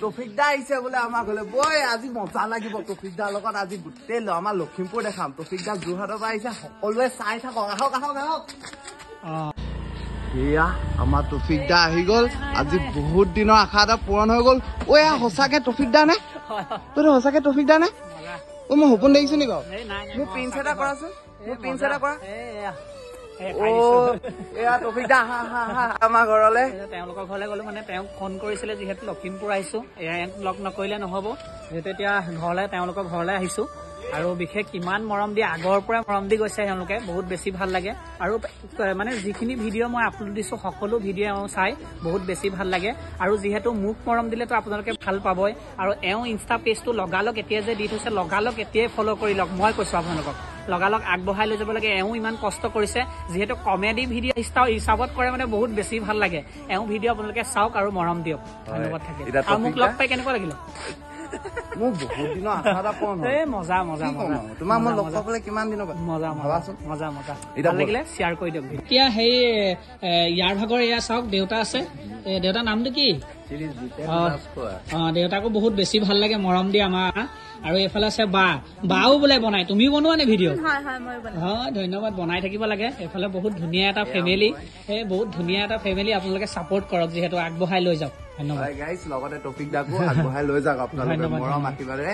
টফিক দা আহিছে বোলে আমাৰ ঘৰলৈ বৈ আজি মজা লাগিব টফিক দাৰ লগত আজি গোটেই আমাৰ লখিমপুৰ দেখাম টফিক দা যোৰহাটৰ পৰা আহিছে সকলোৱে চাই থাকক আহক আহক আহক এয়া আমাৰ টফিক দা আহি গল আজি বহুত দিনৰ আশা এটা পূৰণ হৈ গল এয়া সঁচাকে টফিক দা নে তই সঁচাকে টফিক দা নে মই সপোন দেখিছো নি বাৰু মোৰ প্ৰিন্স এটা কৰাচোন মোৰ প্ৰিন্স এটা কৰা এয়া টফিক দা আমাৰ ঘৰলে তেওঁলোকৰ ঘৰলৈ গলো মানে তেওঁক ফোন কৰিছিলে যিহেতু লখিমপুৰ আহিছো ইয়াক লগ নকৰিলে নহব যিহেতু এতিয়া ঘৰলৈ তেওঁলোকৰ ঘৰলৈ আহিছো আৰু বিশেষ কিমান মৰম দিয়ে আগৰ পৰা মৰম দি গৈছে তেওঁলোকে বহুত বেছি ভাল লাগে আৰু মানে যিখিনি ভিডিঅ' মই আপলোড দিছো সকলো ভিডিঅ' চাই বহুত বেছি ভাল লাগে আৰু যিহেতু মোক মৰম দিলেতো আপোনালোকে ভাল পাবই আৰু এওঁ ইনষ্টা পেজটো লগালগ এতিয়া যে দি থৈছে লগালগ এতিয়াই ফ'ল' কৰি লওক মই কৈছো আপোনালোকক লগালগ আগবঢ়াই লৈ যাব লাগে এওঁ ইমান কষ্ট কৰিছে যিহেতু কমেডি ভিডিঅ' হিচাপত কৰে মানে বহুত বেছি ভাল লাগে এওঁ ভিডিঅ' আপোনালোকে চাওক আৰু মৰম দিয়ক ধন্যবাদ থাকিল আৰু মোক লগ পাই কেনেকুৱা লাগিলে মোৰ বহুত দিনৰ আশা এটা পূৰণ হ'ল মজা মজা তোমাক মই লগ পাবলৈ কিমান দিনৰ মজা মজাচোন মজা মজা ভাল লাগিলে শ্বেয়াৰ কৰি দিয়ক এতিয়া সেই ইয়াৰ ভাগৰ এয়া চাওক দেউতা আছে দেউতাৰ নামটো কি দেউতাকো বহুত বেছি ভাল লাগে মৰম দিয়ে আমাৰ আৰু এইফালে আছে বাও বোলে বনাই তুমিও বনোৱা নে ভিডিঅ' হয় ধন্যবাদ বনাই থাকিব লাগে এইফালে বহুত ধুনীয়া এটা ফেমিলি বহুত ধুনীয়া এটা ফেমিলি আপোনালোকে ছাপোৰ্ট কৰক যিহেতু আগবঢ়াই লৈ যাওক ধন্যবাদ লগতে টপিক দাকো আগবঢ়াই লৈ যাওক আপোনালোকে মৰম আশীৰ্বাদে